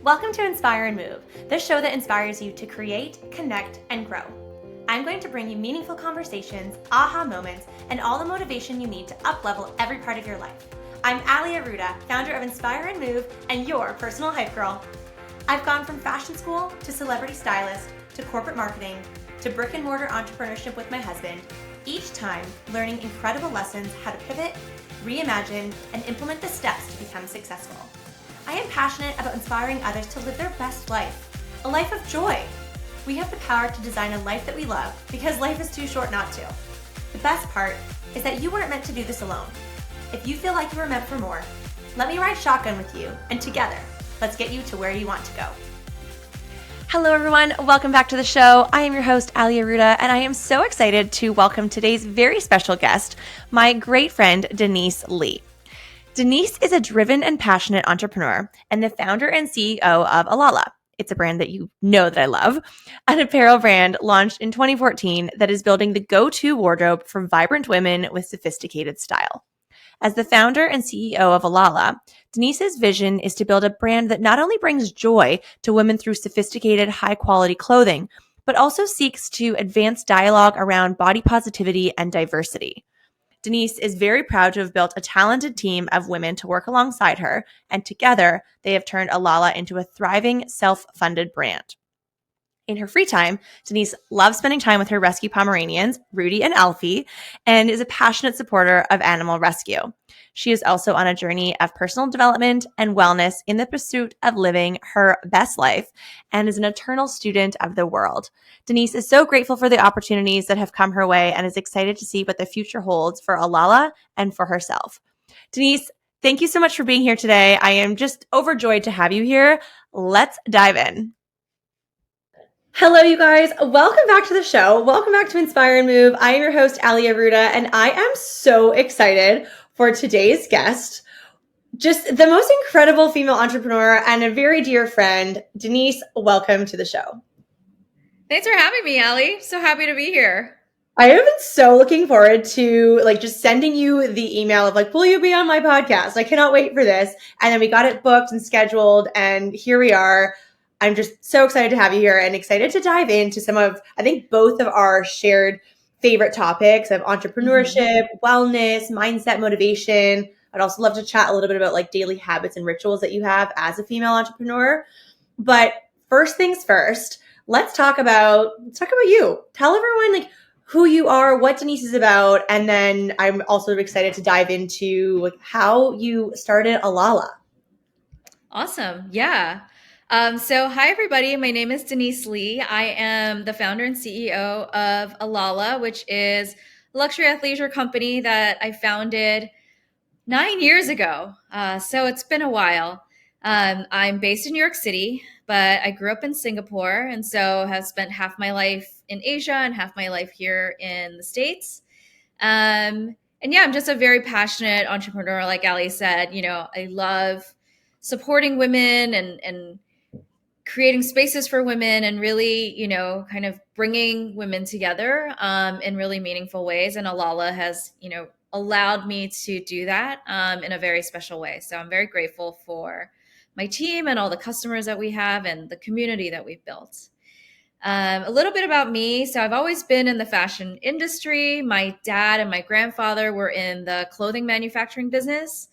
Welcome to Inspire and Move, the show that inspires you to create, connect, and grow. I'm going to bring you meaningful conversations, aha moments, and all the motivation you need to up-level every part of your life. I'm Ali Aruda, founder of Inspire and Move, and your personal hype girl. I've gone from fashion school to celebrity stylist to corporate marketing to brick and mortar entrepreneurship with my husband, each time learning incredible lessons how to pivot, reimagine, and implement the steps to become successful. I am passionate about inspiring others to live their best life, a life of joy. We have the power to design a life that we love because life is too short not to. The best part is that you weren't meant to do this alone. If you feel like you were meant for more, let me ride shotgun with you, and together, let's get you to where you want to go. Hello everyone, welcome back to the show. I am your host, Ali Aruda, and I am so excited to welcome today's very special guest, my great friend, Denise Lee. Denise is a driven and passionate entrepreneur and the founder and CEO of Alala. It's a brand that you know that I love, an apparel brand launched in 2014 that is building the go-to wardrobe for vibrant women with sophisticated style. As the founder and CEO of Alala, Denise's vision is to build a brand that not only brings joy to women through sophisticated, high-quality clothing, but also seeks to advance dialogue around body positivity and diversity. Denise is very proud to have built a talented team of women to work alongside her, and together they have turned Alala into a thriving, self-funded brand. In her free time, Denise loves spending time with her rescue Pomeranians, Rudy and Alfie, and is a passionate supporter of animal rescue. She is also on a journey of personal development and wellness in the pursuit of living her best life and is an eternal student of the world. Denise is so grateful for the opportunities that have come her way and is excited to see what the future holds for Alala and for herself. Denise, thank you so much for being here today. I am just overjoyed to have you here. Let's dive in. Hello, you guys. Welcome back to the show. Welcome back to Inspire and Move. I am your host, Ali Aruda, and I am so excited for today's guest. Just the most incredible female entrepreneur and a very dear friend. Denise, welcome to the show. Thanks for having me, Ali. So happy to be here. I have been so looking forward to just sending you the email of will you be on my podcast? I cannot wait for this. And then we got it booked and scheduled, and here we are. I'm just so excited to have you here and excited to dive into some of, I think, both of our shared favorite topics of entrepreneurship, wellness, mindset, motivation. I'd also love to chat a little bit about daily habits and rituals that you have as a female entrepreneur. But first things first, let's talk about you. Tell everyone who you are, what Denise is about, and then I'm also excited to dive into how you started Alala. Awesome. Yeah. So hi, everybody. My name is Denise Lee. I am the founder and CEO of Alala, which is a luxury athleisure company that I founded 9 years ago. So it's been a while. I'm based in New York City, but I grew up in Singapore, and so have spent half my life in Asia and half my life here in the States. And yeah, I'm just a very passionate entrepreneur. Like Ali said, I love supporting women and creating spaces for women and really, kind of bringing women together in really meaningful ways. And Alala has, allowed me to do that in a very special way. So I'm very grateful for my team and all the customers that we have and the community that we've built. A little bit about me. So I've always been in the fashion industry. My dad and my grandfather were in the clothing manufacturing business.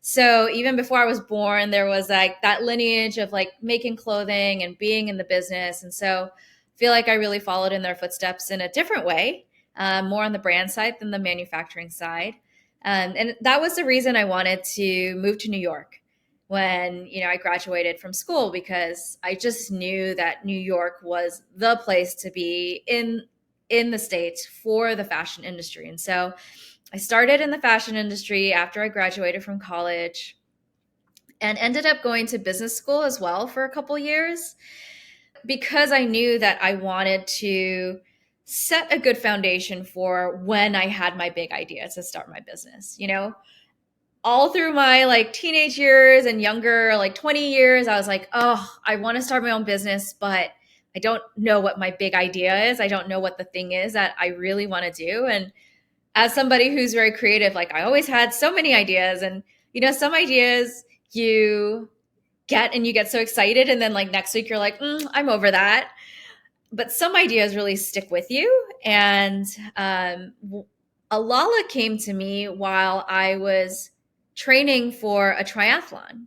So even before I was born, there was that lineage of making clothing and being in the business. And so I feel like I really followed in their footsteps in a different way, more on the brand side than the manufacturing side. And that was the reason I wanted to move to New York when, I graduated from school, because I just knew that New York was the place to be in the States for the fashion industry. And so I started in the fashion industry after I graduated from college and ended up going to business school as well for a couple years because I knew that I wanted to set a good foundation for when I had my big idea to start my business. All through my teenage years and younger, 20 years, I was I want to start my own business, but I don't know what my big idea is. I don't know what the thing is that I really want to do. And as somebody who's very creative, I always had so many ideas, and some ideas you get and you get so excited. And then like next week, you're like, I'm over that. But some ideas really stick with you. And Alala came to me while I was training for a triathlon.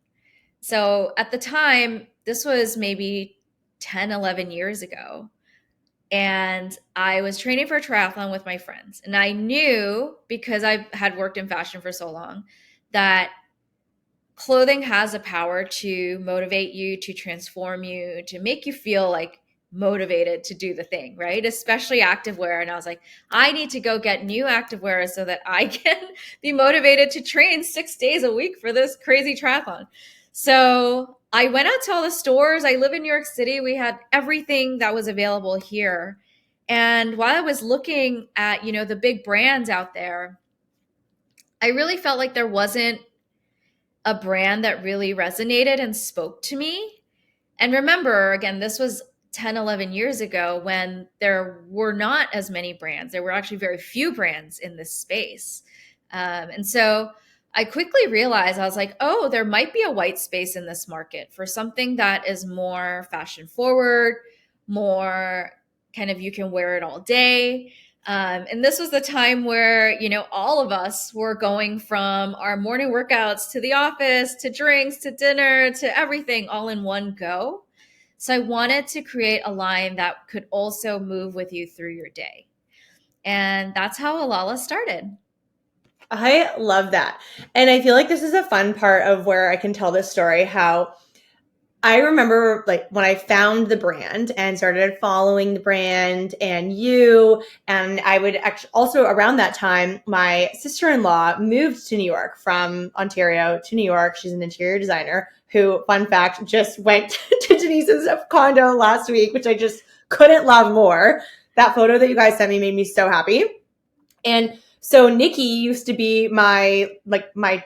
So at the time, this was maybe 10, 11 years ago. And I was training for a triathlon with my friends. And I knew, because I had worked in fashion for so long, that clothing has a power to motivate you, to transform you, to make you feel like motivated to do the thing, right? Especially activewear. And I was like, I need to go get new activewear so that I can be motivated to train 6 days a week for this crazy triathlon. So I went out to all the stores. I live in New York City. We had everything that was available here. And while I was looking at, the big brands out there, I really felt like there wasn't a brand that really resonated and spoke to me. And remember, again, this was 10, 11 years ago when there were not as many brands. There were actually very few brands in this space. And so I quickly realized, I was like, oh, there might be a white space in this market for something that is more fashion forward, more kind of you can wear it all day. And this was the time where, all of us were going from our morning workouts to the office, to drinks, to dinner, to everything all in one go. So I wanted to create a line that could also move with you through your day. And that's how Alala started. I love that. And I feel like this is a fun part of where I can tell this story, how I remember like when I found the brand and started following the brand and I would actually also around that time, my sister-in-law moved to New York from Ontario to New York. She's an interior designer who, fun fact, just went to Denise's condo last week, which I just couldn't love more. That photo that you guys sent me made me so happy. And so Nikki used to be my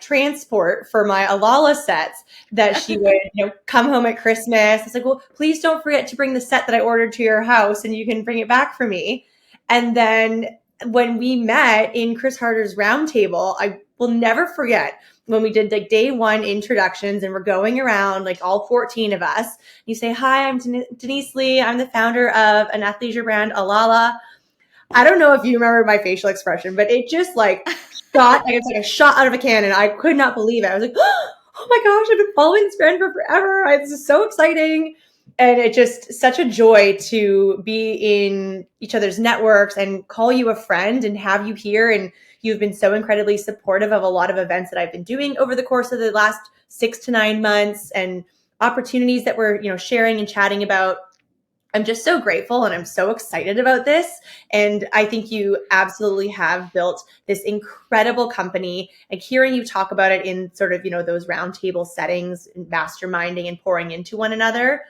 transport for my Alala sets that she would, come home at Christmas. I was like, well, please don't forget to bring the set that I ordered to your house and you can bring it back for me. And then when we met in Chris Harder's roundtable, I will never forget when we did like day one introductions and we're going around like all 14 of us. You say, hi, I'm Denise Lee. I'm the founder of an athleisure brand, Alala. I don't know if you remember my facial expression, but it just like shot, it's like a shot out of a cannon. I could not believe it. I was like, oh my gosh, I've been following this brand for forever. This is so exciting. And it just such a joy to be in each other's networks and call you a friend and have you here. And you've been so incredibly supportive of a lot of events that I've been doing over the course of the last 6 to 9 months and opportunities that we're, sharing and chatting about. I'm just so grateful and I'm so excited about this. And I think you absolutely have built this incredible company. And hearing you talk about it in sort of, those roundtable settings, masterminding and pouring into one another,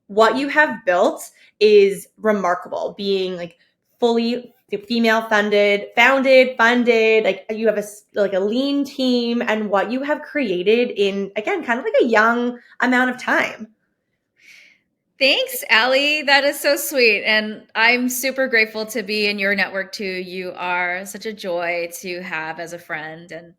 what you have built is remarkable. Being like fully female founded, like you have a lean team, and what you have created in, again, kind of like a young amount of time. Thanks, Allie. That is so sweet. And I'm super grateful to be in your network too. You are such a joy to have as a friend. And,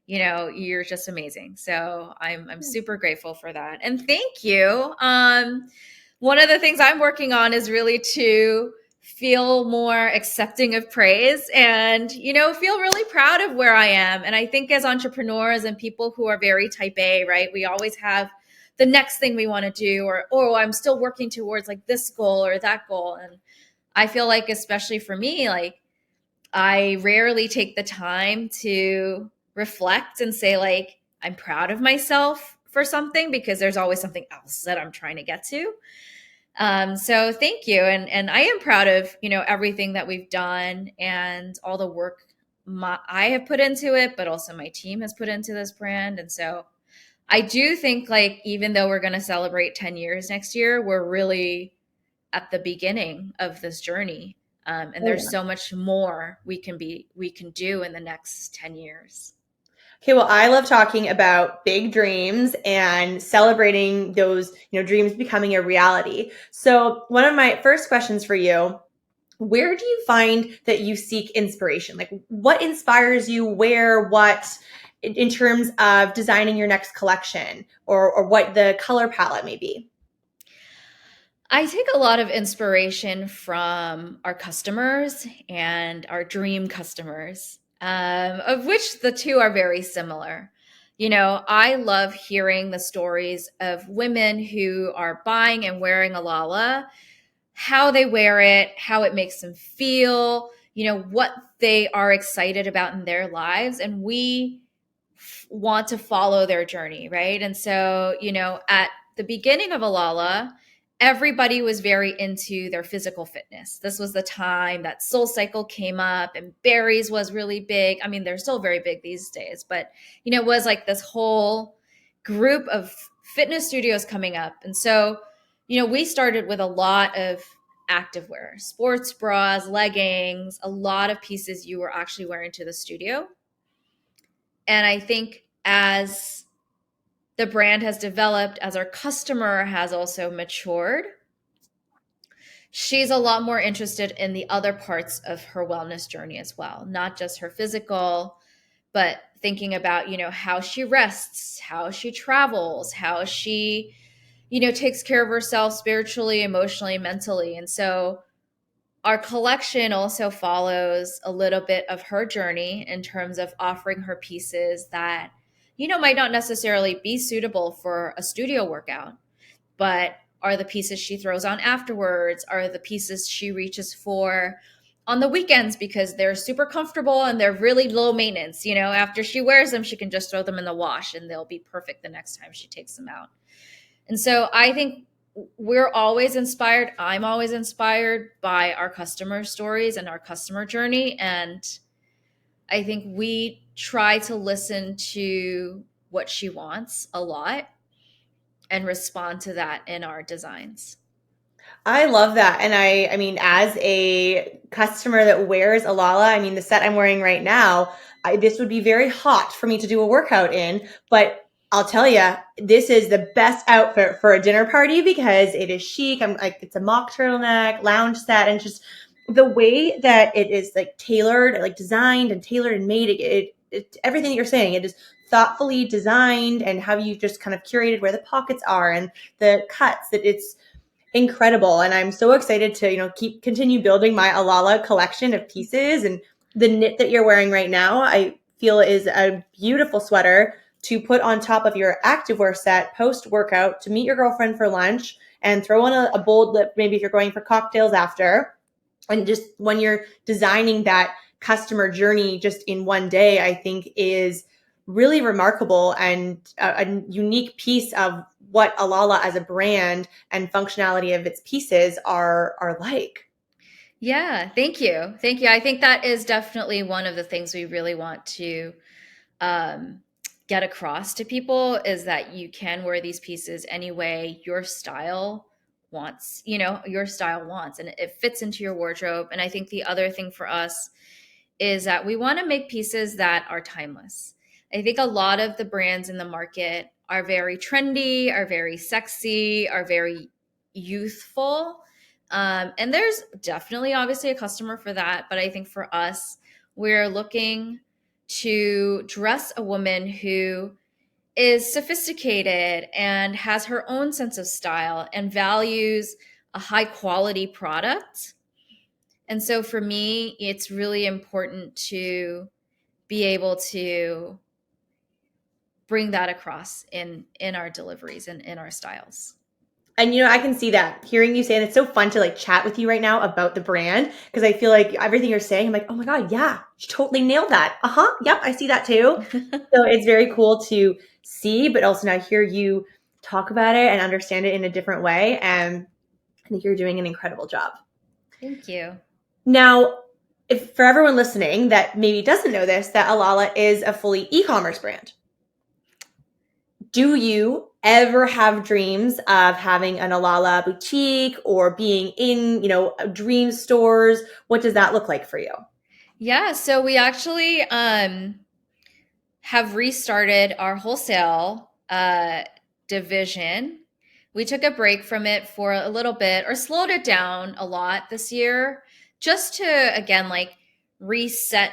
you're just amazing. So I'm super grateful for that. And thank you. One of the things I'm working on is really to feel more accepting of praise and, feel really proud of where I am. And I think as entrepreneurs and people who are very type A, right, we always have the next thing we want to do, or, oh, I'm still working towards like this goal or that goal. And I feel like, especially for me, like I rarely take the time to reflect and say like, I'm proud of myself for something, because there's always something else that I'm trying to get to. So thank you. And I am proud of, everything that we've done and all the work I have put into it, but also my team has put into this brand. And so I do think like, even though we're going to celebrate 10 years next year, we're really at the beginning of this journey. And there's so much more we can do in the next 10 years. Okay, well, I love talking about big dreams and celebrating those, dreams becoming a reality. So one of my first questions for you, where do you find that you seek inspiration? Like what inspires you, where, what, in terms of designing your next collection, or what the color palette may be? I take a lot of inspiration from our customers and our dream customers, of which the two are very similar. You know, I love hearing the stories of women who are buying and wearing Alala, how they wear it, how it makes them feel, you know, what they are excited about in their lives. And we want to follow their journey, right? And so, you know, at the beginning of Alala, everybody was very into their physical fitness. This was the time that Soul Cycle came up and berries was really big. I mean, they're still very big these days, but you know, it was like this whole group of fitness studios coming up. And so, you know, we started with a lot of activewear, sports bras, leggings, a lot of pieces you were actually wearing to the studio. And I think as the brand has developed, as our customer has also matured, she's a lot more interested in the other parts of her wellness journey as well, not just her physical, but thinking about, you know, how she rests, how she travels, how she, you know, takes care of herself spiritually, emotionally, mentally. And so our collection also follows a little bit of her journey in terms of offering her pieces that, you know, might not necessarily be suitable for a studio workout, but are the pieces she throws on afterwards, are the pieces she reaches for on the weekends because they're super comfortable and they're really low maintenance. You know, after she wears them, she can just throw them in the wash and they'll be perfect the next time she takes them out. And so I think we're always inspired. I'm always inspired by our customer stories and our customer journey. And I think we try to listen to what she wants a lot and respond to that in our designs. I love that. And I mean, as a customer that wears Alala, I mean, the set I'm wearing right now, this would be very hot for me to do a workout in, but I'll tell you, this is the best outfit for a dinner party because it is chic. I'm like, it's a mock turtleneck, lounge set, and just the way that it is like tailored, like designed and tailored and made everything that you're saying, it is thoughtfully designed, and how you just kind of curated where the pockets are and the cuts, that it's incredible. And I'm so excited to, continue building my Alala collection of pieces. And the knit that you're wearing right now, I feel is a beautiful sweater to put on top of your activewear set post workout to meet your girlfriend for lunch and throw on a bold lip, maybe if you're going for cocktails after. And just when you're designing that customer journey just in one day, I think is really remarkable and a unique piece of what Alala as a brand and functionality of its pieces are like. Yeah, thank you. Thank you. I think that is definitely one of the things we really want to um, get across to people is that you can wear these pieces any way your style wants, you know, your style wants, and it fits into your wardrobe. And I think the other thing for us is that we want to make pieces that are timeless. I think a lot of the brands in the market are very trendy, are very sexy, are very youthful. And there's definitely obviously a customer for that. But I think for us, we're looking to dress a woman who is sophisticated and has her own sense of style and values a high quality product. And so for me, it's really important to be able to bring that across in our deliveries and in our styles. And I can see that hearing you say, and it's so fun to like chat with you right now about the brand because I feel like everything you're saying, I'm like, oh my God, yeah, you totally nailed that. Yep, I see that too. So it's very cool to see, but also now hear you talk about it and understand it in a different way. And I think you're doing an incredible job. Thank you. Now, if for everyone listening that maybe doesn't know this, that Alala is a fully e-commerce brand. Do you ever have dreams of having an Alala boutique or being in, dream stores? What does that look like for you? Yeah, so we actually have restarted our wholesale division. We took a break from it for a little bit or slowed it down a lot this year just to, again, like reset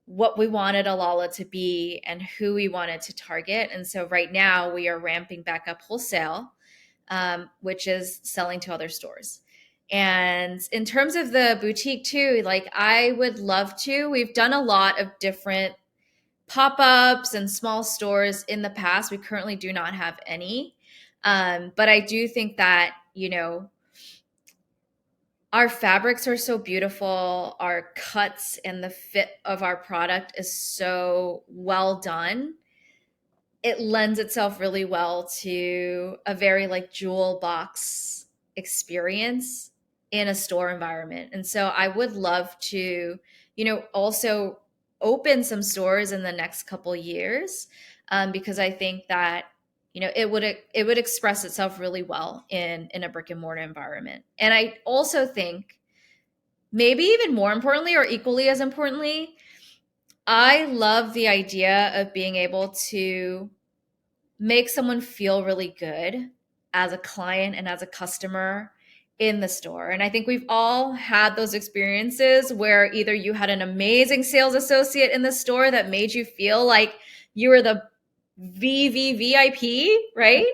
what we wanted Alala to be and who we wanted to target. And so right now we are ramping back up wholesale, which is selling to other stores. And in terms of the boutique too, like I would love to. We've done a lot of different pop-ups and small stores in the past. We currently do not have any. But I do think that, our fabrics are so beautiful. Our cuts and the fit of our product is so well done. It lends itself really well to a very like jewel box experience in a store environment. And so I would love to, also open some stores in the next couple years, because I think that it would express itself really well in a brick and mortar environment. And I also think maybe even more importantly or equally as importantly, I love the idea of being able to make someone feel really good as a client and as a customer in the store. And I think we've all had those experiences where either you had an amazing sales associate in the store that made you feel like you were the VVVIP, right?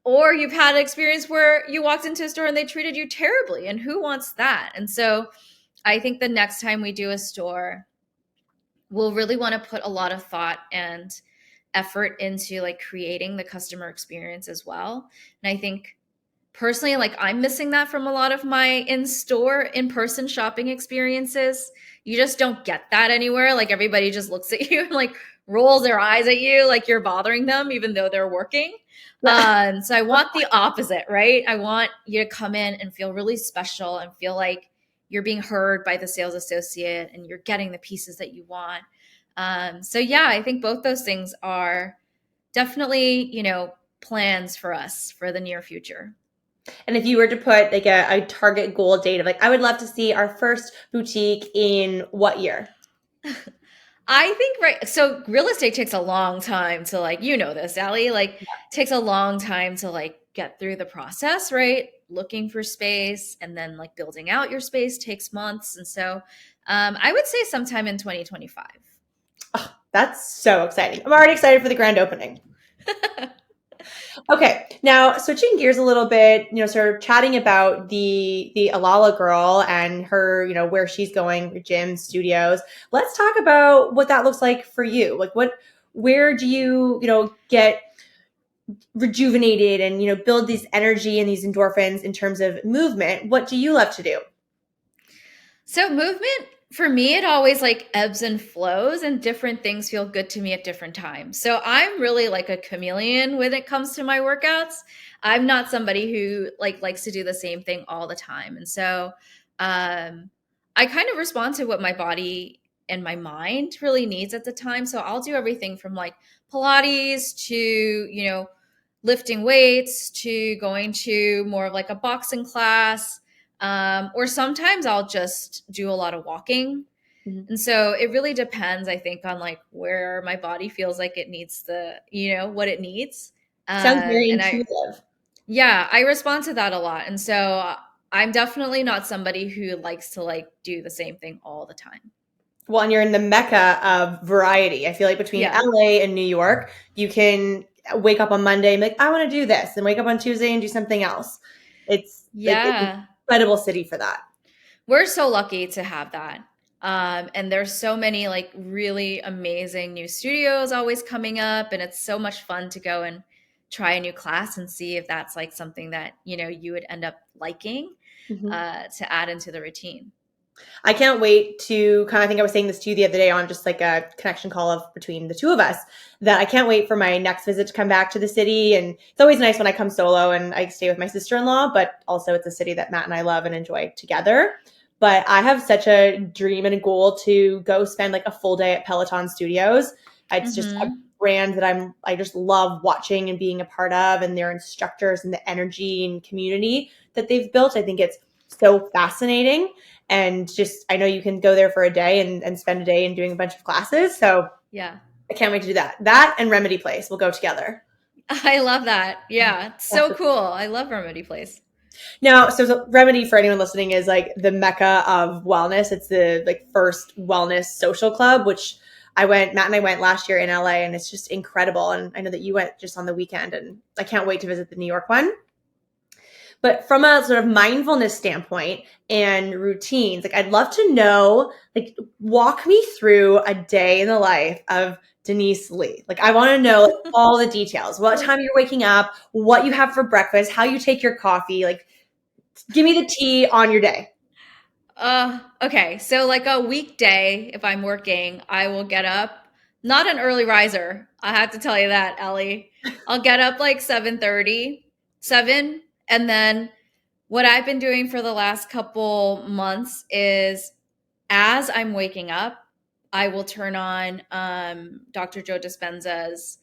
Or you've had an experience where you walked into a store and they treated you terribly. And who wants that? And so I think the next time we do a store, we'll really want to put a lot of thought and effort into like creating the customer experience as well. And I think personally, like I'm missing that from a lot of my in-store, in-person shopping experiences. You just don't get that anywhere. Like everybody just looks at you and like rolls their eyes at you like you're bothering them, even though they're working. So I want the opposite, right? I want you to come in and feel really special and feel like you're being heard by the sales associate and you're getting the pieces that you want. So yeah, I think both those things are definitely, plans for us for the near future. And if you were to put like a target goal date of like, I would love to see our first boutique in what year? I think right. So real estate takes a long time to like, this, Allie, like takes a long time to like get through the process, right? Looking for space and then like building out your space takes months. And so I would say sometime in 2025. Oh, that's so exciting. I'm already excited for the grand opening. Okay, now switching gears a little bit, sort of chatting about the Alala girl and her, where she's going, her gym, studios. Let's talk about what that looks like for you. Like where do you, get rejuvenated and, build these energy and these endorphins in terms of movement? What do you love to do? So movement for me, it always like ebbs and flows and different things feel good to me at different times. So I'm really like a chameleon when it comes to my workouts. I'm not somebody who like likes to do the same thing all the time. And so I kind of respond to what my body and my mind really needs at the time. So I'll do everything from like Pilates to, lifting weights to going to more of like a boxing class. Or sometimes I'll just do a lot of walking. Mhm. And so it really depends, I think, on like where my body feels like it needs what it needs. Sounds very And intuitive. I respond to that a lot. And so I'm definitely not somebody who likes to like do the same thing all the time. Well, and you're in the mecca of variety. I feel like between Yeah. LA and New York, you can wake up on Monday and be like, I want to do this, and wake up on Tuesday and do something else. It's like it's an Yeah. incredible city for that. We're so lucky to have that. And there's so many like really amazing new studios always coming up. And it's so much fun to go and try a new class and see if that's like something that, you would end up liking Mhm. to add into the routine. I can't wait to kind of, I think I was saying this to you the other day on just like a connection call of between the two of us, that I can't wait for my next visit to come back to the city. And it's always nice when I come solo and I stay with my sister-in-law, but also it's a city that Matt and I love and enjoy together. But I have such a dream and a goal to go spend like a full day at Peloton Studios. It's just a Mm-hmm. brand that I just love watching and being a part of, and their instructors and the energy and community that they've built. I think it's so fascinating. And just, I know you can go there for a day and spend a day and doing a bunch of classes. So Yeah. I can't wait to do that. That and Remedy Place will go together. I love that. Yeah. It's so cool. I love Remedy Place. Now, so the Remedy for anyone listening is like the mecca of wellness. It's the like first wellness social club, which Matt and I went last year in LA, and it's just incredible. And I know that you went just on the weekend, and I can't wait to visit the New York one. But from a sort of mindfulness standpoint and routines, like I'd love to know, like walk me through a day in the life of Denise Lee. Like I want to know like, all the details. What time you're waking up, what you have for breakfast, how you take your coffee, like give me the tea on your day. Okay. So like a weekday, if I'm working, I will get up, not an early riser. I have to tell you that, Ellie. I'll get up like 7:30, 7, and then what I've been doing for the last couple months is as I'm waking up, I will turn on Dr. Joe Dispenza's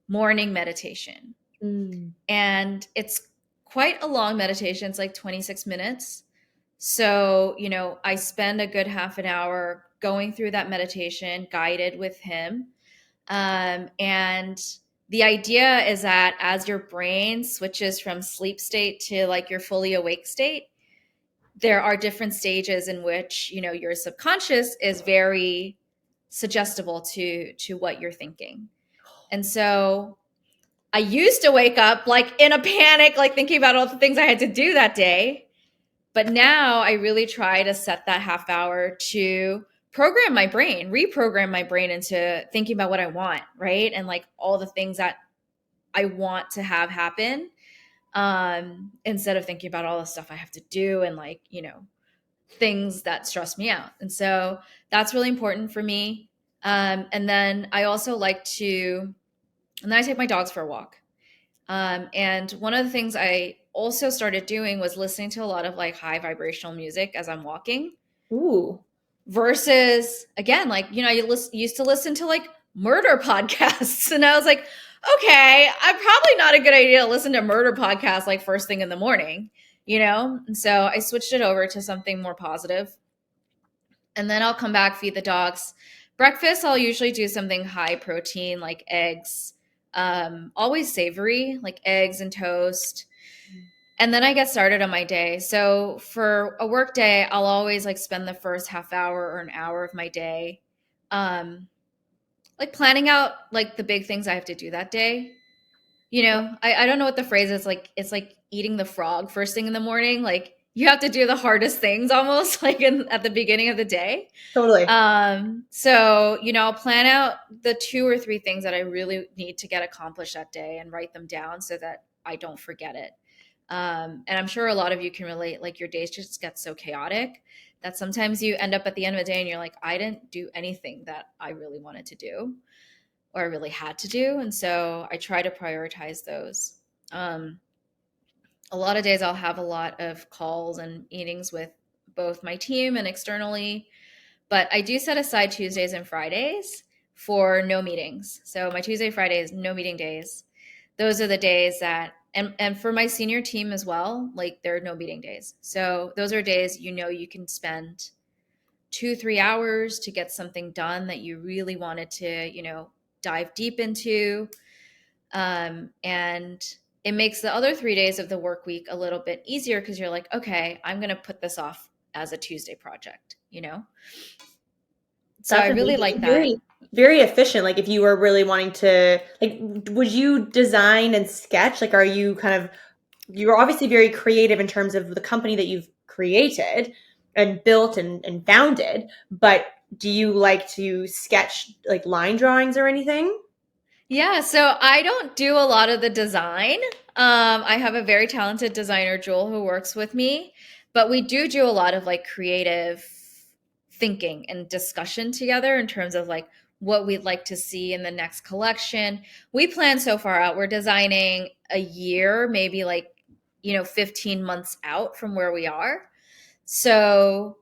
morning meditation. And it's quite a long meditation. It's like 26 minutes. So, I spend a good half an hour going through that meditation, guided with him. And the idea is that as your brain switches from sleep state to like your fully awake state, there are different stages in which, your subconscious is very suggestible to what you're thinking. And so I used to wake up like in a panic, like thinking about all the things I had to do that day. But now I really try to set that half hour to reprogram my brain into thinking about what I want, right? And like all the things that I want to have happen, instead of thinking about all the stuff I have to do and like, things that stress me out. And so that's really important for me. And then I also and then I take my dogs for a walk. And one of the things I also started doing was listening to a lot of like high vibrational music as I'm walking. Ooh. Versus, again, like, used to listen to like murder podcasts. And I was like, okay, I'm probably not a good idea to listen to murder podcasts like first thing in the morning, And so I switched it over to something more positive. And then I'll come back, feed the dogs. Breakfast, I'll usually do something high protein like eggs, always savory, like eggs and toast. And then I get started on my day. So for a work day, I'll always like spend the first half hour or an hour of my day, like planning out like the big things I have to do that day. I don't know what the phrase is, like it's like eating the frog first thing in the morning. Like you have to do the hardest things almost like at the beginning of the day. Totally. So, I'll plan out the 2 or 3 things that I really need to get accomplished that day and write them down so that I don't forget it. And I'm sure a lot of you can relate, like your days just get so chaotic that sometimes you end up at the end of the day and you're like, I didn't do anything that I really wanted to do or I really had to do. And so I try to prioritize those. A lot of days I'll have a lot of calls and meetings with both my team and externally, but I do set aside Tuesdays and Fridays for no meetings. So my Tuesday, Fridays, no meeting days. Those are the days that, and for my senior team as well, like there are no meeting days. So those are days, you can spend 2-3 hours to get something done that you really wanted to, dive deep into. And it makes the other 3 days of the work week a little bit easier because you're like, okay, I'm going to put this off as a Tuesday project, So I really like that. Very, very efficient. Like if you were really wanting to, like, would you design and sketch? Like, you're obviously very creative in terms of the company that you've created and built and founded, but do you like to sketch like line drawings or anything? Yeah, so I don't do a lot of the design. I have a very talented designer, Joel, who works with me, but we do a lot of like creative thinking and discussion together in terms of like what we'd like to see in the next collection. We plan so far out. We're designing a year, maybe like, 15 months out from where we are. So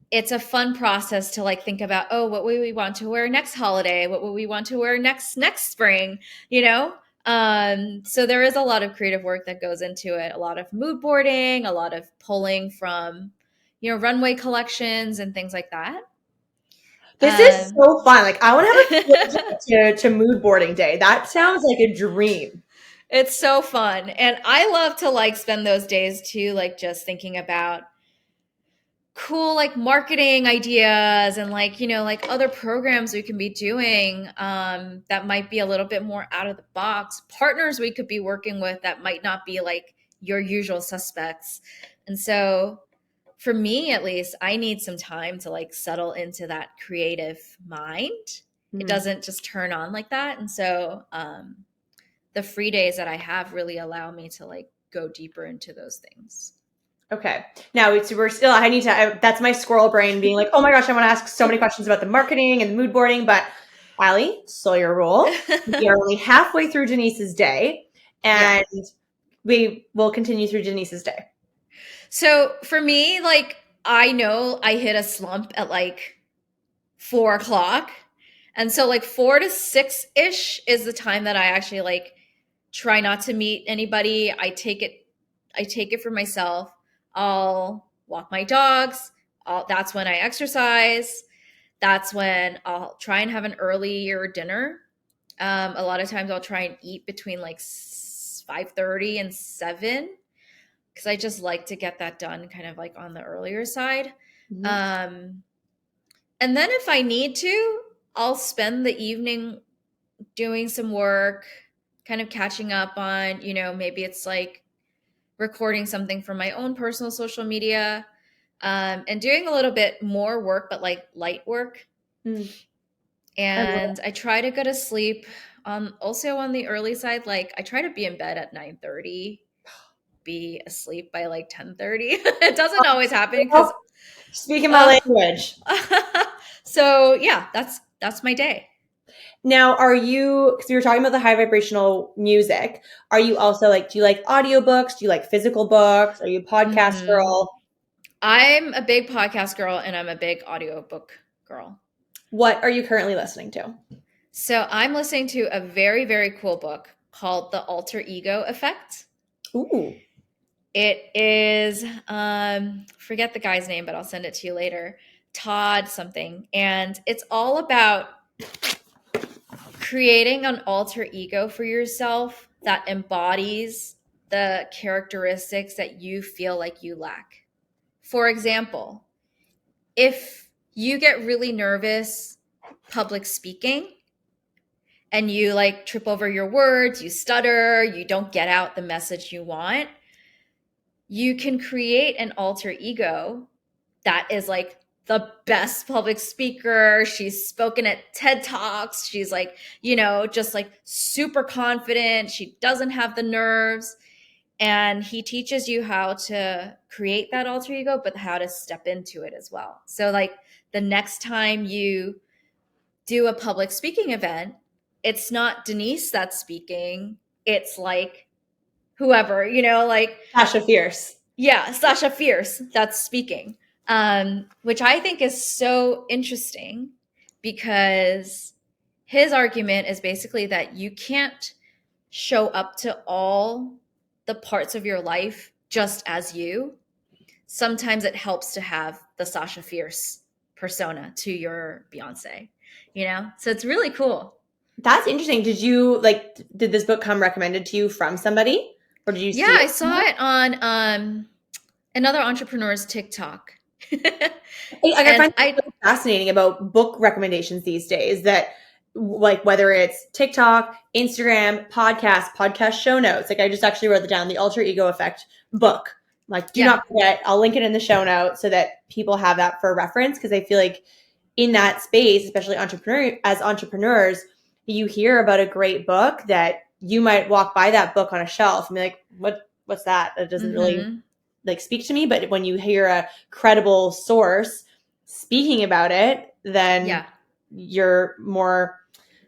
it's a fun process to like think about, oh, what would we want to wear next holiday? What would we want to wear next spring? So there is a lot of creative work that goes into it, a lot of mood boarding, a lot of pulling from, runway collections and things like that. This is so fun. Like I want to have a to mood boarding day. That sounds like a dream. It's so fun. And I love to like spend those days too, like just thinking about cool like marketing ideas and like, like other programs we can be doing that might be a little bit more out of the box, partners we could be working with that might not be like your usual suspects. And so for me at least, I need some time to like settle into that creative mind. It Mhm. doesn't just turn on like that. And so the free days that I have really allow me to like go deeper into those things. Okay. Now we're still, that's my squirrel brain being like, oh my gosh, I want to ask so many questions about the marketing and the mood boarding. But Allie, slow your roll. We are only halfway through Denise's day, Yeah. and we will continue through Denise's day. So for me, like, I know I hit a slump at like 4 o'clock. And so like 4 to 6 ish is the time that I actually like try not to meet anybody. I take it for myself. I'll walk my dogs. That's when I exercise. That's when I'll try and have an earlier dinner. A lot of times I'll try and eat between like 5:30 and 7 because I just like to get that done kind of like on the earlier side. Mhm. And then if I need to, I'll spend the evening doing some work, kind of catching up on, maybe it's like recording something for my own personal social media, and doing a little bit more work, but like light work. Mm. I love And I try to go to sleep also on the early side. Like I try to be in bed at 9:30, be asleep by like 10:30. It doesn't always happen it. because Speaking my uh, language. so yeah, that's my day. Now, because you were talking about the high vibrational music, are you also like, do you like audiobooks? Do you like physical books? Are you a podcast Mhm. girl? I'm a big podcast girl and I'm a big audiobook girl. What are you currently listening to? So I'm listening to a very, very cool book called The Alter Ego Effect. Ooh. It is, forget the guy's name, but I'll send it to you later. Todd something. And it's all about creating an alter ego for yourself that embodies the characteristics that you feel like you lack. For example, if you get really nervous public speaking and you like trip over your words, you stutter, you don't get out the message you want, you can create an alter ego that is like the best public speaker. She's spoken at TED Talks. She's like, just like super confident. She doesn't have the nerves. And he teaches you how to create that alter ego, but how to step into it as well. So, like, the next time you do a public speaking event, it's not Denise that's speaking. It's like whoever, like Tasha Fierce. yeah, Sasha Fierce that's speaking, which I think is so interesting because his argument is basically that you can't show up to all the parts of your life just as you. Sometimes it helps to have the Sasha Fierce persona to your Beyonce, So it's really cool. That's interesting. Did this book come recommended to you from somebody? Or did you Yeah, see I it saw somewhere? it on another entrepreneur's TikTok. I And find it I really fascinating about book recommendations these days that like whether it's TikTok, Instagram, podcast show notes. Like I just actually wrote it down, the Alter Ego Effect book. Like, do yeah, not forget, I'll link it in the show notes so that people have that for reference. Cause I feel like in that space, especially as entrepreneurs, you hear about a great book that you might walk by that book on a shelf and be like, what's that? That doesn't really mhm. like speak to me. But when you hear a credible source speaking about it, then Yeah. you're more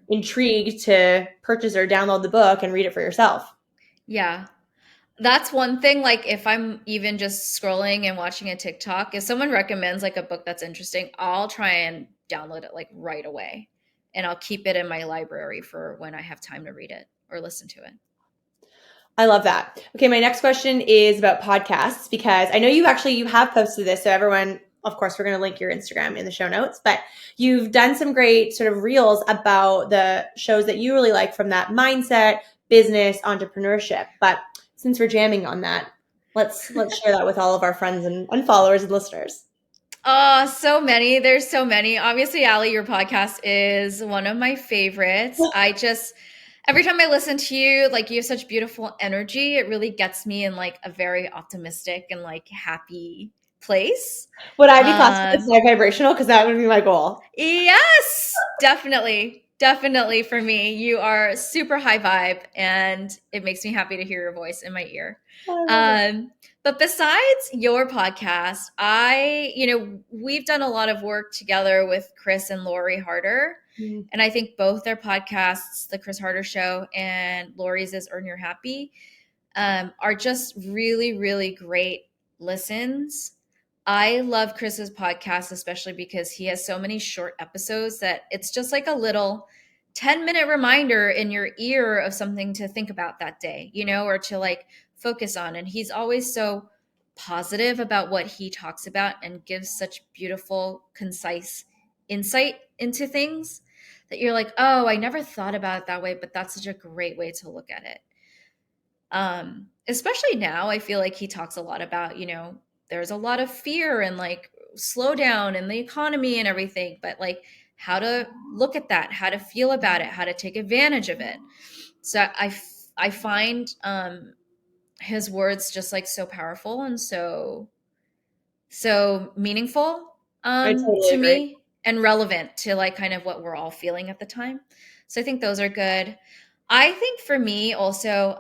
intrigued to purchase or download the book and read it for yourself. Yeah. That's one thing. Like, if I'm even just scrolling and watching a TikTok, if someone recommends like a book that's interesting, I'll try and download it like right away. And I'll keep it in my library for when I have time to read it or listen to it. I love that. Okay, my next question is about podcasts because I know you have posted this. So everyone, of course, we're going to link your Instagram in the show notes, but you've done some great sort of reels about the shows that you really like from that mindset, business, entrepreneurship. But since we're jamming on that, let's share that with all of our friends and followers and listeners. So many. There's so many. Obviously, Ali, your podcast is one of my favorites. Every time I listen to you, like you have such beautiful energy. It really gets me in like a very optimistic and like happy place. Would I be classified as high vibrational? Because that would be my goal. Yes, definitely. Definitely for me. You are super high vibe and it makes me happy to hear your voice in my ear. I love it. But besides your podcast, we've done a lot of work together with Chris and Lori Harder. Mhm. And I think both their podcasts, the Chris Harder Show and Lori's is Earn Your Happy, are just really, really great listens. I love Chris's podcast, especially because he has so many short episodes that it's just like a little 10-minute reminder in your ear of something to think about that day, or to like focus on. And he's always so positive about what he talks about and gives such beautiful, concise insight into things that you're like, oh, I never thought about it that way, but that's such a great way to look at it. Especially now, I feel like he talks a lot about, there's a lot of fear and like slowdown in the economy and everything, but like how to look at that, how to feel about it, how to take advantage of it. So I find his words just like so powerful and so meaningful I totally to agree. me and relevant to like kind of what we're all feeling at the time. So I think those are good. I think for me also,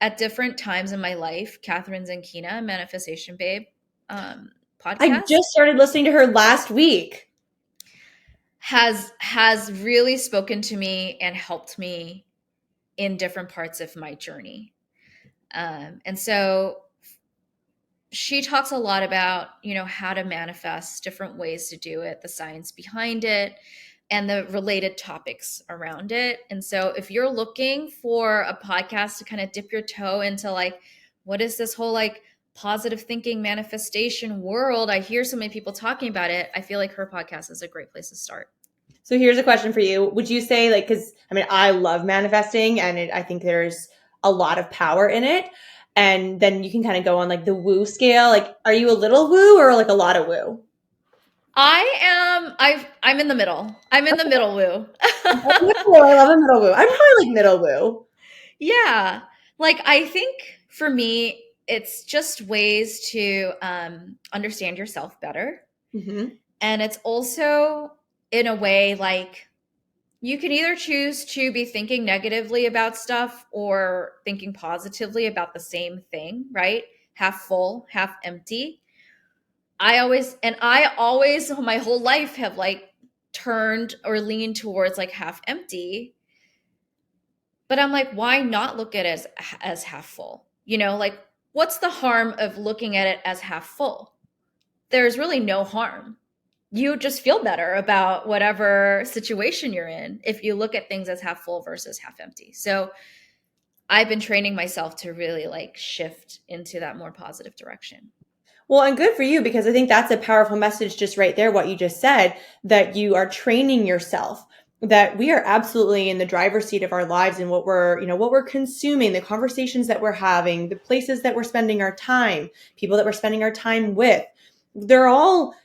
at different times in my life, Catherine Zankina, Manifestation Babe I podcast, just started listening to her last week. has really spoken to me and helped me in different parts of my journey. And so she talks a lot about, how to manifest, different ways to do it, the science behind it, and the related topics around it. And so if you're looking for a podcast to kind of dip your toe into like, what is this whole like positive thinking manifestation world? I hear so many people talking about it. I feel like her podcast is a great place to start. So here's a question for you. Would you say like, because I mean, I love manifesting and I think there's a lot of power in it. And then you can kind of go on like the woo scale. Like, are you a little woo or like a lot of woo? I'm in the middle. I'm in the middle woo. I love a middle woo. I'm probably like middle woo. Yeah. Like I think for me, it's just ways to understand yourself better. Mm-hmm. And it's also in a way like you can either choose to be thinking negatively about stuff or thinking positively about the same thing, right? Half full, half empty. I always my whole life have like turned or leaned towards like half empty. But I'm like, why not look at it as half full? Like what's the harm of looking at it as half full? There's really no harm. You just feel better about whatever situation you're in if you look at things as half full versus half empty. So I've been training myself to really like shift into that more positive direction. Well, and good for you because I think that's a powerful message just right there, what you just said, that you are training yourself, that we are absolutely in the driver's seat of our lives and what we're consuming, the conversations that we're having, the places that we're spending our time, people that we're spending our time with. They're all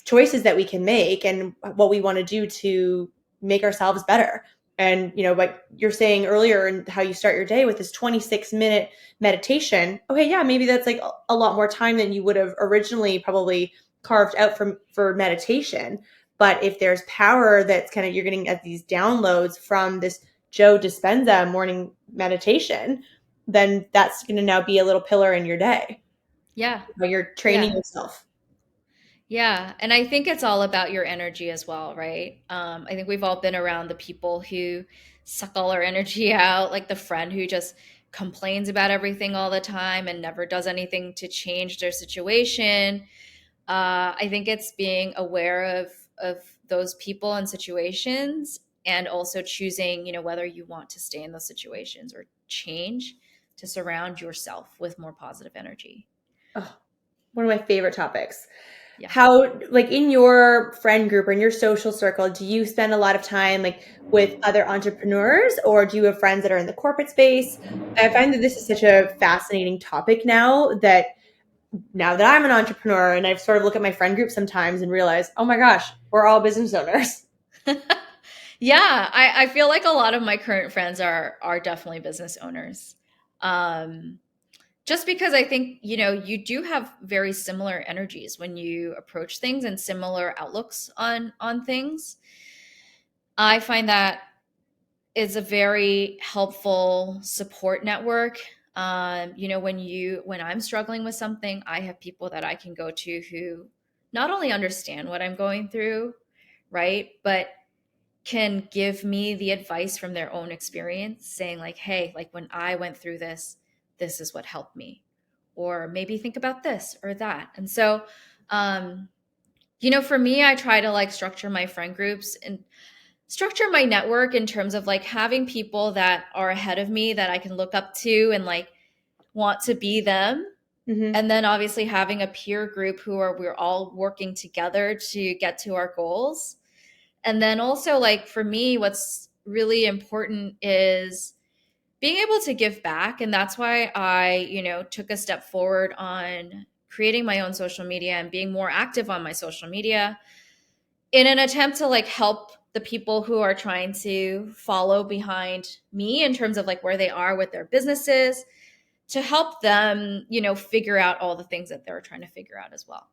choices that we can make and what we want to do to make ourselves better. And, like you're saying earlier and how you start your day with this 26-minute meditation. Okay, yeah, maybe that's like a lot more time than you would have originally probably carved out for meditation. But if there's power that's kind of you're getting at these downloads from this Joe Dispenza morning meditation, then that's going to now be a little pillar in your day. Yeah. Where you're training Yeah. yourself. Yeah. And I think it's all about your energy as well, right? I think we've all been around the people who suck all our energy out, like the friend who just complains about everything all the time and never does anything to change their situation. I think it's being aware of those people and situations and also choosing, whether you want to stay in those situations or change to surround yourself with more positive energy. Oh, one of my favorite topics. Yeah. How, like in your friend group or in your social circle, do you spend a lot of time like with other entrepreneurs, or do you have friends that are in the corporate space? I find that this is such a fascinating topic now that I'm an entrepreneur, and I've sort of look at my friend group sometimes and realize, oh my gosh, we're all business owners. Yeah, I feel like a lot of my current friends are definitely business owners. Um, just because I think, you do have very similar energies when you approach things and similar outlooks on things. I find that is a very helpful support network. When I'm struggling with something, I have people that I can go to who not only understand what I'm going through, right, but can give me the advice from their own experience, saying like, hey, like when I went through this, this is what helped me, or maybe think about this or that. And so for me, I try to like structure my friend groups and structure my network in terms of like having people that are ahead of me that I can look up to and like want to be them. Mm-hmm. And then obviously having a peer group we're all working together to get to our goals. And then also, like, for me, what's really important is being able to give back. And that's why I, took a step forward on creating my own social media and being more active on my social media in an attempt to like help the people who are trying to follow behind me in terms of like where they are with their businesses, to help them, figure out all the things that they're trying to figure out as well.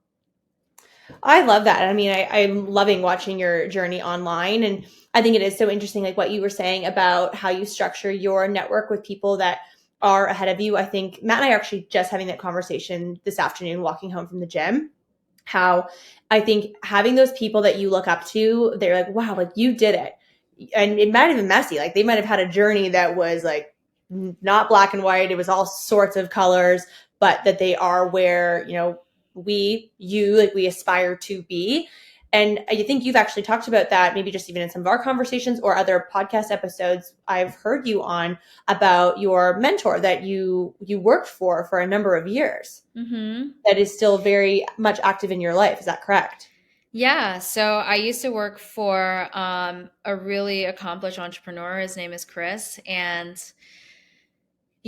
I love that. I mean, I'm loving watching your journey online. And I think it is so interesting, like what you were saying about how you structure your network with people that are ahead of you. I think Matt and I are actually just having that conversation this afternoon, walking home from the gym. How I think having those people that you look up to, they're like, wow, like you did it. And it might have been messy. Like they might have had a journey that was like not black and white. It was all sorts of colors, but that they are where, we aspire to be. And I think you've actually talked about that, maybe just even in some of our conversations or other podcast episodes I've heard you on, about your mentor that you worked for a number of years, Mm-hmm. that is still very much active in your life. Is that correct? Yeah, so I used to work for a really accomplished entrepreneur. His name is Chris, and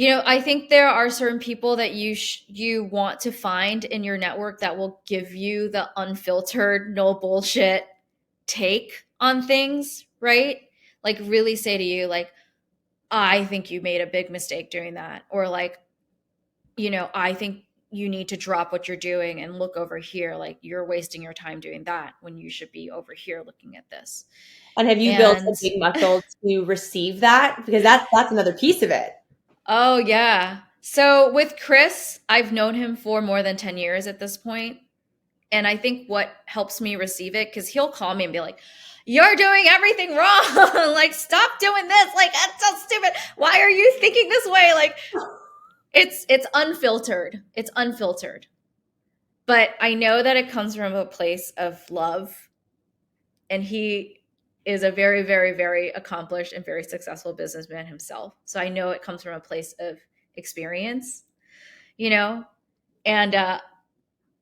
I think there are certain people that you want to find in your network that will give you the unfiltered, no bullshit take on things, right? Like really say to you like, I think you made a big mistake doing that, or like, I think you need to drop what you're doing and look over here, like you're wasting your time doing that when you should be over here looking at this. And have you built a And big muscle to receive that? Because that's another piece of it. oh yeah. So with Chris, I've known him for more than 10 years at this point. And I think what helps me receive it, because he'll call me and be like, you're doing everything wrong. Like, stop doing this. Like, that's so stupid. Why are you thinking this way? Like, it's unfiltered. It's unfiltered. But I know that it comes from a place of love. And he is a very, very, very accomplished and very successful businessman himself. So I know it comes from a place of experience, you know? And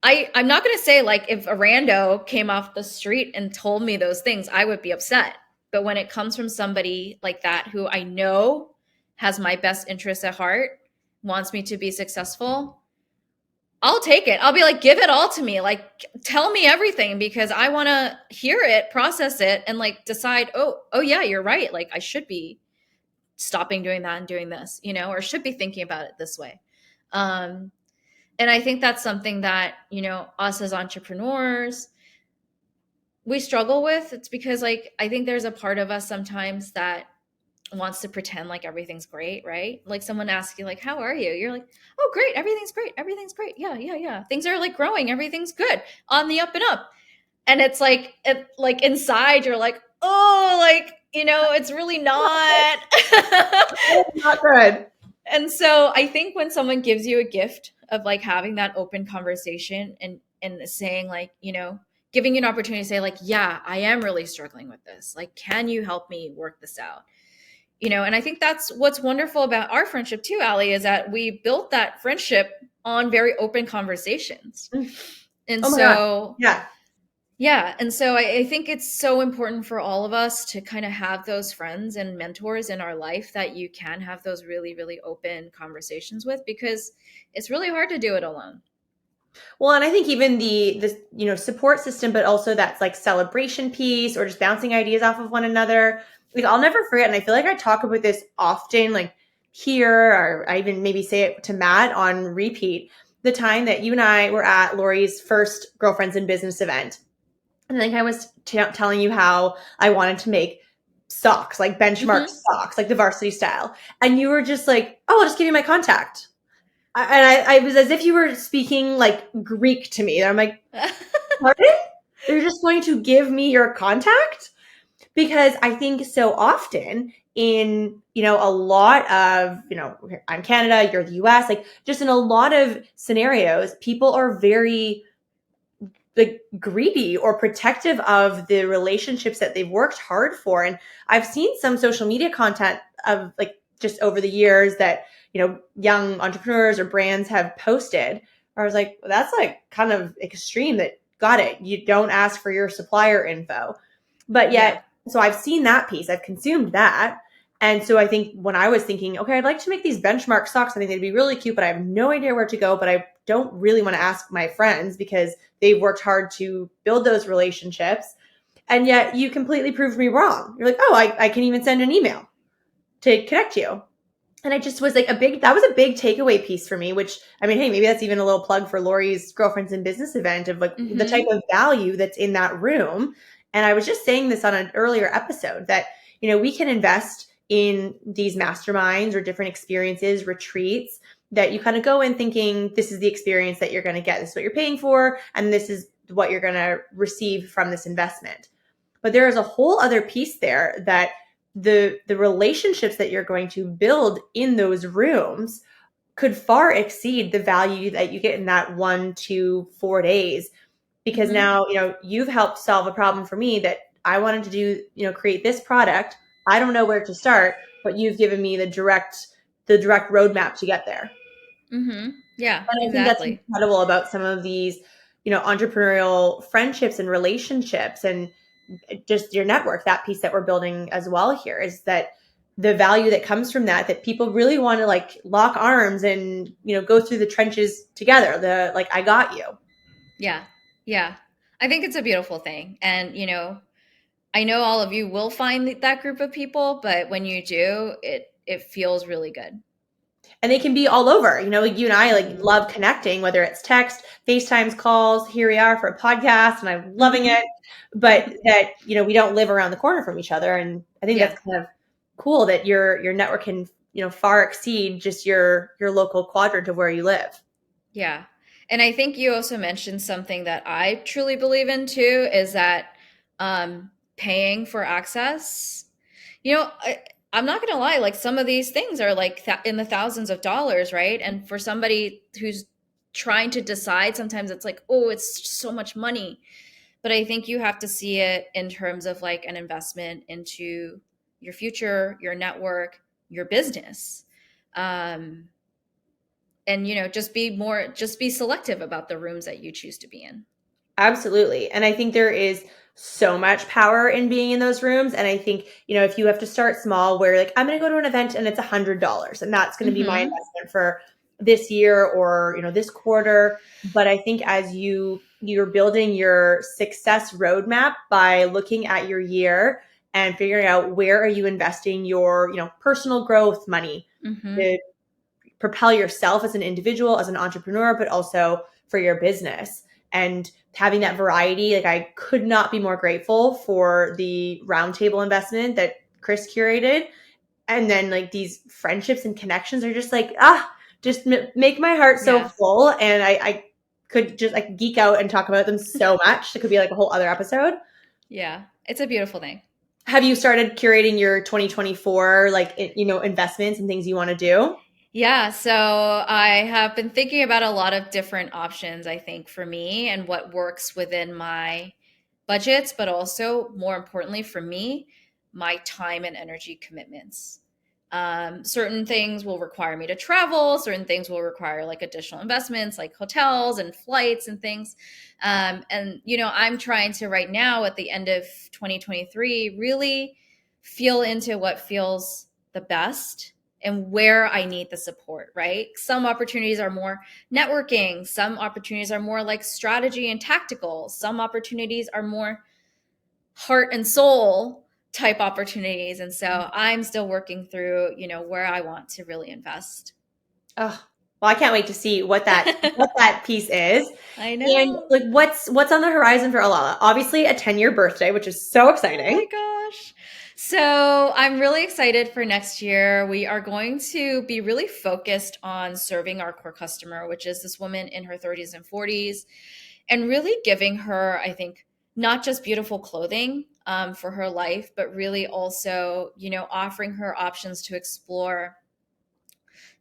I'm not going to say like if a rando came off the street and told me those things, I would be upset. But when it comes from somebody like that who I know has my best interests at heart, wants me to be successful, I'll take it. I'll be like, give it all to me. Like, tell me everything because I want to hear it, process it, and like decide, oh yeah, you're right. Like, I should be stopping doing that and doing this, or should be thinking about it this way. Um, and I think that's something that, us as entrepreneurs, we struggle with. It's because, like, I think there's a part of us sometimes that wants to pretend like everything's great, right? Like someone asks you, like, how are you? You're like, oh, great. Everything's great. Everything's great. Yeah, yeah, yeah. Things are like growing. Everything's good on the up and up. And it's like, like inside, you're like, oh, like, it's really not. Not good. And so I think when someone gives you a gift of like having that open conversation and saying like, giving you an opportunity to say like, yeah, I am really struggling with this. Like, can you help me work this out? And I think that's what's wonderful about our friendship too, Ali, is that we built that friendship on very open conversations. And Oh my God. so, Yeah. yeah. And so I think it's so important for all of us to kind of have those friends and mentors in our life that you can have those really, really open conversations with, because it's really hard to do it alone. Well, and I think even the support system, but also that's like celebration piece or just bouncing ideas off of one another. Like I'll never forget, and I feel like I talk about this often, like here, or I even maybe say it to Matt on repeat. The time that you and I were at Lori's first Girlfriends in Business event, and I think I was telling you how I wanted to make socks, like benchmark Hmm. socks, like the varsity style, and you were just like, "Oh, I'll just give you my contact." And I was as if you were speaking like Greek to me. And I'm like, pardon? You're just going to give me your contact? Because I think so often in, a lot of, I'm Canada, you're the US, like just in a lot of scenarios, people are very like greedy or protective of the relationships that they've worked hard for. And I've seen some social media content of like just over the years that, young entrepreneurs or brands have posted. I was like, well, that's like kind of extreme that got it. You don't ask for your supplier info. But Yeah. yet, so I've seen that piece, I've consumed that. And so I think when I was thinking, okay, I'd like to make these benchmark socks, I think they'd be really cute, but I have no idea where to go. But I don't really want to ask my friends because they've worked hard to build those relationships. And yet you completely proved me wrong. You're like, oh, I can even send an email to connect you. And it just was like that was a big takeaway piece for me, which I mean, hey, maybe that's even a little plug for Lori's Girlfriends in Business event of like the type Hmm. of value that's in that room. And I was just saying this on an earlier episode that, we can invest in these masterminds or different experiences, retreats that you kind of go in thinking this is the experience that you're going to get. This is what you're paying for. And this is what you're going to receive from this investment. But there is a whole other piece there that the relationships that you're going to build in those rooms could far exceed the value that you get in that 1 to 4 days, because Hmm. now you've helped solve a problem for me that I wanted to do, create this product. I don't know where to start, but you've given me the direct roadmap to get there. Hmm. Yeah, And I think that's exactly. incredible about some of these, entrepreneurial friendships and relationships and just your network. That piece that we're building as well here is that the value that comes from that people really want to like lock arms and, go through the trenches together. The like, I got you. Yeah. Yeah. I think it's a beautiful thing. And, I know all of you will find that group of people, but when you do, it feels really good. And they can be all over. Like you and I like Hmm. love connecting, whether it's text, FaceTimes, calls. Here we are for a podcast, and I'm loving Hmm. it. But that we don't live around the corner from each other, and I think Yeah. that's kind of cool that your network can far exceed just your local quadrant of where you live. Yeah. And I think you also mentioned something that I truly believe in too, is that paying for access. I'm not going to lie, like some of these things are like in the thousands of dollars, right? And for somebody who's trying to decide, sometimes it's like, oh, it's so much money. But I think you have to see it in terms of like an investment into your future, your network, your business. Um, and just be selective about the rooms that you choose to be in. Absolutely. And I think there is so much power in being in those rooms. And I think, if you have to start small, where like, I'm going to go to an event and it's $100 and that's going to be my Hmm. investment for this year or, this quarter. But I think as you're building your success roadmap by looking at your year and figuring out where are you investing your, personal growth money Hmm. to propel yourself as an individual, as an entrepreneur, but also for your business. And having that variety, like I could not be more grateful for the roundtable investment that Chris curated. And then like these friendships and connections are just like, just make my heart so Yeah. full. And I could just like geek out and talk about them so much. It could be like a whole other episode. Yeah. It's a beautiful thing. Have you started curating your 2024, like, investments and things you want to do? Yeah, so I have been thinking about a lot of different options, I think, for me and what works within my budgets, but also more importantly for me, my time and energy commitments. Certain things will require me to travel. Certain things will require like additional investments, like hotels and flights and things. And, I'm trying to right now at the end of 2023 really feel into what feels the best and where I need the support, right? Some opportunities are more networking. Some opportunities are more like strategy and tactical. Some opportunities are more heart and soul type opportunities. And so I'm still working through, where I want to really invest. Oh, well, I can't wait to see what that piece is. I And know. like what's on the horizon for Alala? Obviously a 10-year birthday, which is so Oh exciting. my gosh. So I'm really excited for next year. We are going to be really focused on serving our core customer, which is this woman in her 30s and 40s, and really giving her, I think, not just beautiful clothing for her life, but really also, offering her options to explore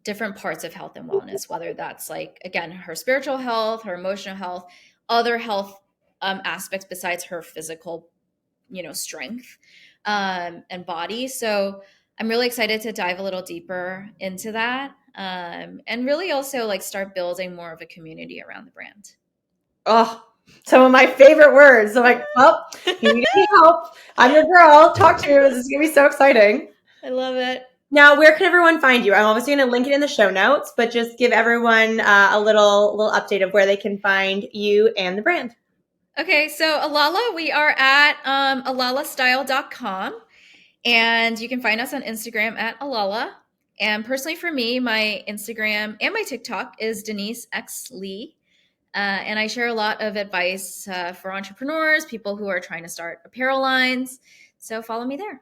different parts of health and wellness, whether that's like, again, her spiritual health, her emotional health, other health aspects besides her physical, strength and body. So I'm really excited to dive a little deeper into that and really also like start building more of a community around the brand. Oh, some of my favorite words. I'm like, well, you need any help? I'm your girl. Talk to me. This is gonna be so exciting. I love it. Now, where can everyone find you? I'm obviously going to link it in the show notes, but just give everyone a little update of where they can find you and the brand. Okay, so Alala, we are at alalastyle.com, and you can find us on Instagram at Alala. And personally for me, my Instagram and my TikTok is Denise X Lee. And I share a lot of advice for entrepreneurs, people who are trying to start apparel lines. So follow me there.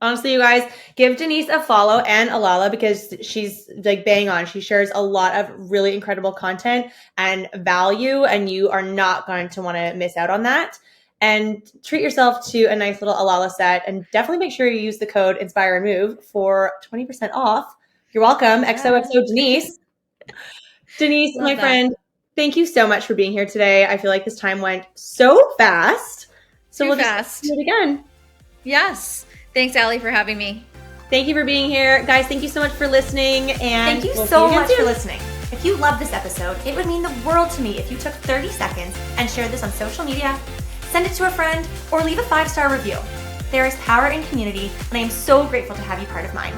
Honestly, you guys, give Denise a follow and Alala because she's like bang on. She shares a lot of really incredible content and value, and you are not going to want to miss out on that. And treat yourself to a nice little Alala set, and definitely make sure you use the code Inspire and Move for 20% off. You're welcome. Yeah. XOXO Denise. Denise, my friend, thank you so much for being here today. I feel like this time went so fast. So we'll just do it again. Yes. Thanks, Allie, for having me. Thank you for being here. Guys, thank you so much for listening. And thank you so much for listening. If you love this episode, it would mean the world to me if you took 30 seconds and shared this on social media, send it to a friend, or leave a 5-star review. There is power in community, and I am so grateful to have you part of mine.